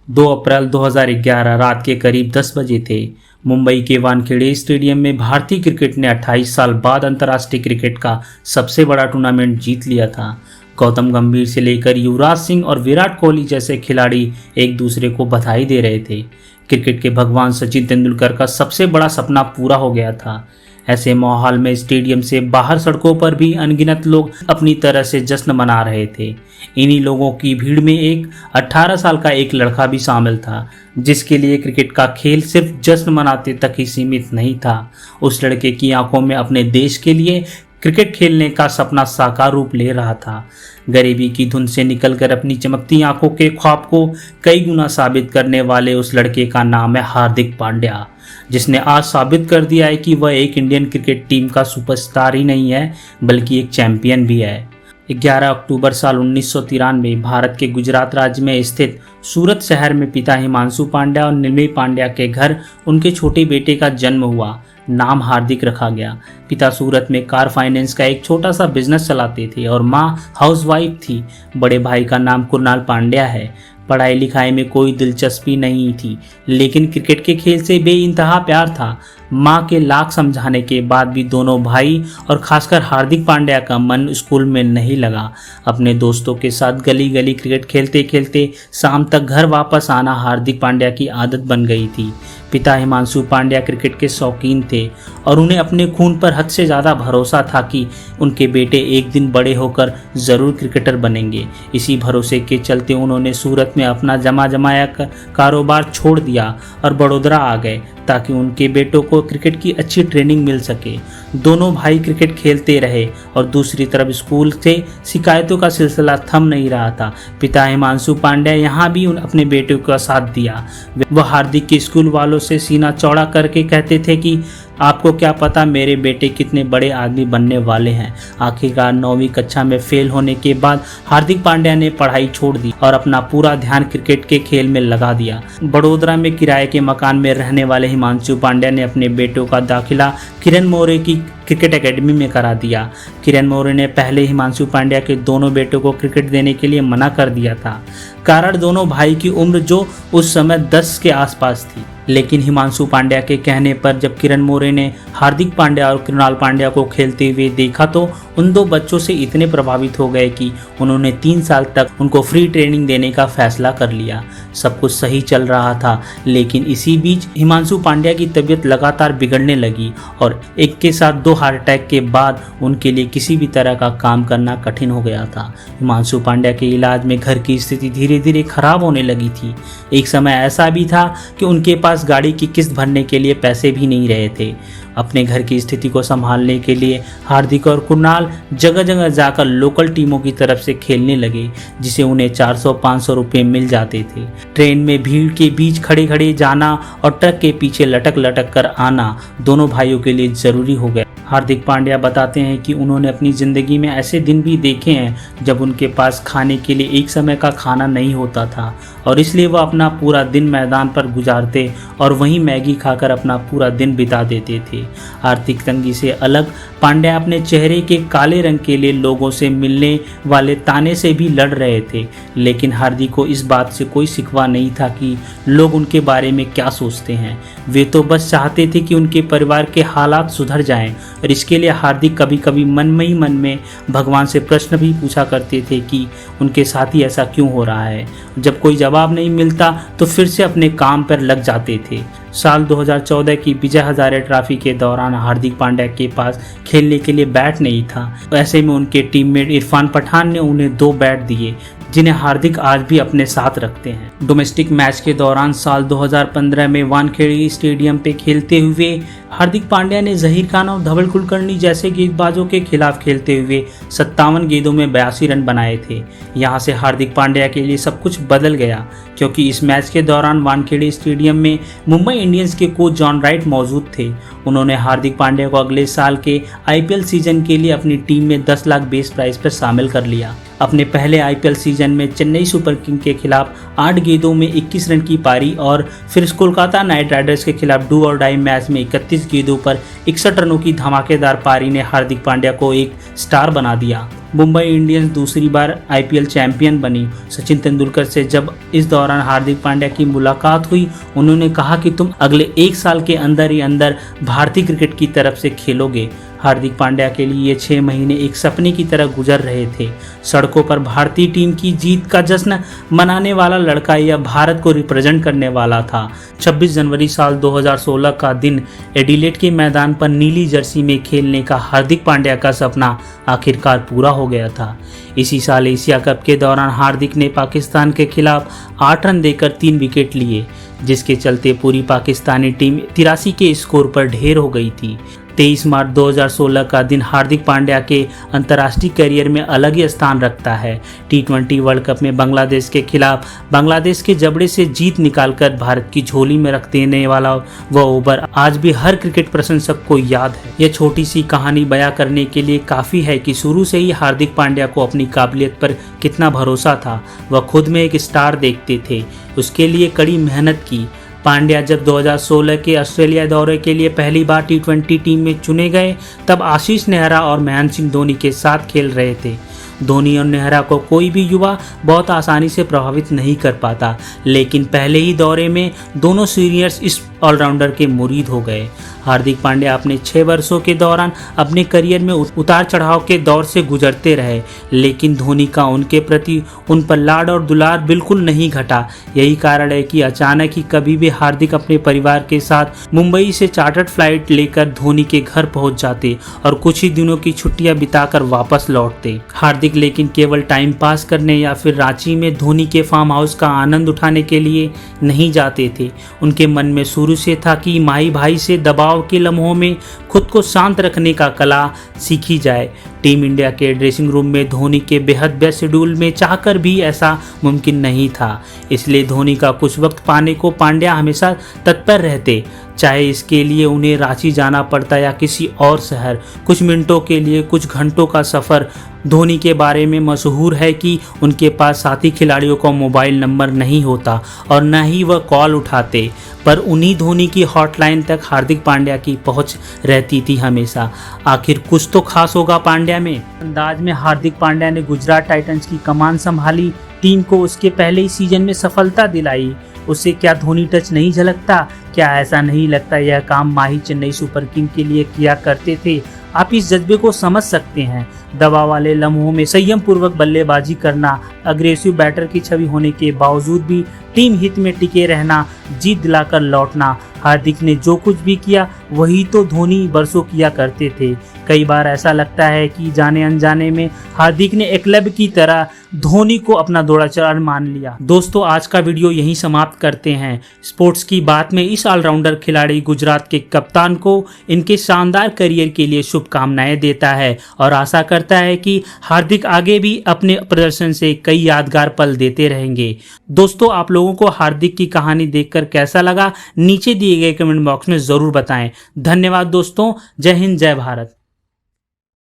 2 अप्रैल 2011 रात के करीब 10 बजे थे। मुंबई के वानखेड़े स्टेडियम में भारतीय क्रिकेट ने 28 साल बाद अंतर्राष्ट्रीय क्रिकेट का सबसे बड़ा टूर्नामेंट जीत लिया था। गौतम गंभीर से लेकर युवराज सिंह और विराट कोहली जैसे खिलाड़ी एक दूसरे को बधाई दे रहे थे। क्रिकेट के भगवान सचिन तेंदुलकर का सबसे बड़ा सपना पूरा हो गया था। ऐसे माहौल में स्टेडियम से बाहर सड़कों पर भी अनगिनत लोग अपनी तरह से जश्न मना रहे थे। इन्हीं लोगों की भीड़ में एक 18 साल का एक लड़का भी शामिल था, जिसके लिए क्रिकेट का खेल सिर्फ जश्न मनाते तक ही सीमित नहीं था। उस लड़के की आंखों में अपने देश के लिए क्रिकेट खेलने का सपना साकार रूप ले रहा था। गरीबी की धुंध से निकलकर अपनी चमकती आंखों के ख्वाब को कई गुना साबित करने वाले उस लड़के का नाम है हार्दिक पांड्या, जिसने आज साबित कर दिया है कि वह एक इंडियन क्रिकेट टीम का सुपरस्टार ही नहीं है बल्कि एक चैंपियन भी है। 11 अक्टूबर साल 1993 भारत के गुजरात राज्य में स्थित सूरत शहर में पिता हिमांशु पांड्या और नीलमी पांड्या के घर उनके छोटे बेटे का जन्म हुआ। नाम हार्दिक रखा गया। पिता सूरत में कार फाइनेंस का एक छोटा सा बिजनेस चलाते थे और माँ हाउसवाइफ थी। बड़े भाई का नाम कुणाल पांड्या है। पढ़ाई लिखाई में कोई दिलचस्पी नहीं थी, लेकिन क्रिकेट के खेल से बेइंतहा प्यार था। माँ के लाख समझाने के बाद भी दोनों भाई और खासकर हार्दिक पांड्या का मन स्कूल में नहीं लगा। अपने दोस्तों के साथ गली गली क्रिकेट खेलते खेलते शाम तक घर वापस आना हार्दिक पांड्या की आदत बन गई थी। पिता हिमांशु पांड्या क्रिकेट के शौकीन थे और उन्हें अपने खून पर हद से ज़्यादा भरोसा था कि उनके बेटे एक दिन बड़े होकर ज़रूर क्रिकेटर बनेंगे। इसी भरोसे के चलते उन्होंने सूरत में अपना जमा जमाया कारोबार छोड़ दिया और बड़ौदा आ गए ताकि उनके बेटों को क्रिकेट की अच्छी ट्रेनिंग मिल सके। दोनों भाई क्रिकेट खेलते रहे और दूसरी तरफ स्कूल से शिकायतों का सिलसिला थम नहीं रहा था। पिता हिमांशु पांड्या यहाँ भी अपने बेटों का साथ दिया। वह हार्दिक के स्कूल वालों से सीना चौड़ा करके कहते थे कि आपको क्या पता मेरे बेटे कितने बड़े आदमी बनने वाले हैं। आखिरकार 9वीं कक्षा में फेल होने के बाद हार्दिक पांड्या ने पढ़ाई छोड़ दी और अपना पूरा ध्यान क्रिकेट के खेल में लगा दिया। बड़ोदरा में किराए के मकान में रहने वाले हिमांशु पांड्या ने अपने बेटों का दाखिला किरण मौर्य की क्रिकेट एकेडमी में करा दिया। किरण मौर्य ने पहले हिमांशु पांड्या के दोनों बेटों को क्रिकेट देने के लिए मना कर दिया था। कारण दोनों भाई की उम्र जो उस समय 10 के आसपास थी। लेकिन हिमांशु पांड्या के कहने पर जब किरण मौर्य ने हार्दिक पांड्या और कृणाल पांड्या को खेलते हुए देखा तो उन दो बच्चों से इतने प्रभावित हो गए कि उन्होंने 3 साल तक उनको फ्री ट्रेनिंग देने का फैसला कर लिया। सब कुछ सही चल रहा था, लेकिन इसी बीच हिमांशु पांड्या की तबीयत लगातार बिगड़ने लगी और एक के साथ 2 हार्ट अटैक के बाद उनके लिए किसी भी तरह का काम करना कठिन हो गया था। हिमांशु पांड्या के इलाज में घर की स्थिति धीरे धीरे खराब होने लगी थी। एक समय ऐसा भी था कि उनके पास गाड़ी की किस्त भरने के लिए पैसे भी नहीं रहे थे। अपने घर की स्थिति को संभालने के लिए हार्दिक और कुणाल जगह जगह जाकर लोकल टीमों की तरफ से खेलने लगे, जिसे उन्हें 400-500 रुपये मिल जाते थे। ट्रेन में भीड़ के बीच खड़े खड़े जाना और ट्रक के पीछे लटक लटक कर आना दोनों भाइयों के लिए जरूरी हो गया। हार्दिक पांड्या बताते हैं कि उन्होंने अपनी ज़िंदगी में ऐसे दिन भी देखे हैं जब उनके पास खाने के लिए एक समय का खाना नहीं होता था और इसलिए वह अपना पूरा दिन मैदान पर गुजारते और वहीं मैगी खाकर अपना पूरा दिन बिता देते थे। आर्थिक तंगी से अलग पांड्या अपने चेहरे के काले रंग के लिए लोगों से मिलने वाले ताने से भी लड़ रहे थे, लेकिन हार्दिक को इस बात से कोई शिकवा नहीं था कि लोग उनके बारे में क्या सोचते हैं। वे तो बस चाहते थे कि उनके परिवार के हालात सुधर जाएं और इसके लिए हार्दिक कभी कभी मन में भगवान से प्रश्न भी पूछा करते थे कि उनके साथ ही ऐसा क्यों हो रहा है। जब कोई जवाब नहीं मिलता तो फिर से अपने काम पर लग जाते थे। साल 2014 की विजय हजारे ट्रॉफी के दौरान हार्दिक पांड्या के पास खेलने के लिए बैट नहीं था। ऐसे में उनके टीममेट इरफान पठान ने उन्हें 2 बैट दिए, जिन्हें हार्दिक आज भी अपने साथ रखते हैं। डोमेस्टिक मैच के दौरान साल 2015 में वानखेड़े स्टेडियम पे खेलते हुए हार्दिक पांड्या ने जहीर खान और धवल कुलकर्णी जैसे गेंदबाजों के खिलाफ खेलते हुए 57 गेंदों में 82 रन बनाए थे। यहां से हार्दिक पांड्या के लिए सब कुछ बदल गया, क्योंकि इस मैच के दौरान वानखेड़े स्टेडियम में मुंबई इंडियंस के कोच जॉन राइट मौजूद थे। उन्होंने हार्दिक पांड्या को अगले साल के IPL सीजन के लिए अपनी टीम में 10 लाख बेस प्राइस पर शामिल कर लिया। अपने पहले IPL सीजन में चेन्नई सुपर किंग के खिलाफ 8 गेंदों में 21 रन की पारी और फिर कोलकाता नाइट राइडर्स के खिलाफ डू और डाई मैच में 31 गेंदों पर 61 रनों की धमाकेदार पारी ने हार्दिक पांड्या को एक स्टार बना दिया। मुंबई इंडियंस दूसरी बार आईपीएल चैंपियन बनी। सचिन तेंदुलकर से जब इस दौरान हार्दिक पांड्या की मुलाकात हुई, उन्होंने कहा कि तुम अगले 1 साल के अंदर ही अंदर भारतीय क्रिकेट की तरफ से खेलोगे। हार्दिक पांड्या के लिए ये 6 महीने एक सपने की तरह गुजर रहे थे। सड़कों पर भारतीय टीम की जीत का जश्न मनाने वाला लड़का यह भारत को रिप्रेजेंट करने वाला था। 26 जनवरी साल 2016 का दिन एडिलेड के मैदान पर नीली जर्सी में खेलने का हार्दिक पांड्या का सपना आखिरकार पूरा हो गया था। इसी साल एशिया कप के दौरान हार्दिक ने पाकिस्तान के खिलाफ 8 रन देकर 3 विकेट लिए, जिसके चलते पूरी पाकिस्तानी टीम 83 के स्कोर पर ढेर हो गई थी। 23 मार्च 2016 का दिन हार्दिक पांड्या के अंतर्राष्ट्रीय करियर में अलग ही स्थान रखता है। T20 वर्ल्ड कप में बांग्लादेश के खिलाफ बांग्लादेश के जबड़े से जीत निकालकर भारत की झोली में रख देने वाला वह ओवर आज भी हर क्रिकेट प्रशंसक को याद है। यह छोटी सी कहानी बयां करने के लिए काफ़ी है कि शुरू से ही हार्दिक पांड्या को अपनी काबिलियत पर कितना भरोसा था। वह खुद में एक स्टार देखते थे, उसके लिए कड़ी मेहनत की। पांड्या जब 2016 के ऑस्ट्रेलिया दौरे के लिए पहली बार T20 टीम में चुने गए, तब आशीष नेहरा और महेंद्र सिंह धोनी के साथ खेल रहे थे। धोनी और नेहरा को कोई भी युवा बहुत आसानी से प्रभावित नहीं कर पाता, लेकिन पहले ही दौरे में दोनों सीनियर्स इस ऑलराउंडर के मुरीद हो गए। हार्दिक पांड्या अपने 6 वर्षों के दौरान अपने करियर में उतार चढ़ाव के दौर से गुजरते रहे, लेकिन धोनी का उनके प्रति उन पर लाड और दुलार बिल्कुल नहीं घटा। यही कारण है कि अचानक ही कभी भी हार्दिक अपने परिवार के साथ मुंबई से चार्टर्ड फ्लाइट लेकर धोनी के घर पहुंच जाते और कुछ ही दिनों की छुट्टियां बिताकर वापस लौटते। हार्दिक लेकिन केवल टाइम पास करने या फिर रांची में धोनी के फार्म हाउस का आनंद उठाने के लिए नहीं जाते थे। उनके मन में शुरू से था कि माही भाई से दबाव के लम्हों में खुद को शांत रखने का कला सीखी जाए। टीम इंडिया के ड्रेसिंग रूम में धोनी के बेहद व्यस्त शेड्यूल में चाहकर भी ऐसा मुमकिन नहीं था, इसलिए धोनी का कुछ वक्त पाने को पांड्या हमेशा तत्पर रहते, चाहे इसके लिए उन्हें रांची जाना पड़ता या किसी और शहर। कुछ मिनटों के लिए, कुछ घंटों का सफ़र। धोनी के बारे में मशहूर है कि उनके पास साथी खिलाड़ियों का मोबाइल नंबर नहीं होता और न ही वह कॉल उठाते, पर उन्हीं धोनी की हॉटलाइन तक हार्दिक पांड्या की पहुंच रहती थी हमेशा। आखिर कुछ तो खास होगा पांड्या में। अंदाज में हार्दिक पांड्या ने गुजरात टाइटंस की कमान संभाली, टीम को उसके पहले ही सीजन में सफलता दिलाई। उससे क्या धोनी टच नहीं झलकता? क्या ऐसा नहीं लगता यह काम माही चेन्नई सुपर किंग के लिए किया करते थे? आप इस जज्बे को समझ सकते हैं। दबाव वाले लम्हों में संयम पूर्वक बल्लेबाजी करना, अग्रेसिव बैटर की छवि होने के बावजूद भी टीम हित में टिके रहना, जीत दिलाकर लौटना। हार्दिक ने जो कुछ भी किया वही तो धोनी बरसों किया करते थे। कई बार ऐसा लगता है कि जाने अनजाने में हार्दिक ने एकलव्य की तरह धोनी को अपना द्रोणाचार्य मान लिया। दोस्तों, आज का वीडियो यहीं समाप्त करते हैं। स्पोर्ट्स की बात में इस ऑलराउंडर खिलाड़ी गुजरात के कप्तान को इनके शानदार करियर के लिए शुभकामनाएं देता है और आशा करता है कि हार्दिक आगे भी अपने प्रदर्शन से कई यादगार पल देते रहेंगे। दोस्तों, आप लोगों को हार्दिक की कहानी देखकर कैसा लगा, नीचे दिए गए कमेंट बॉक्स में जरूर बताएं। धन्यवाद दोस्तों। जय हिंद, जय भारत।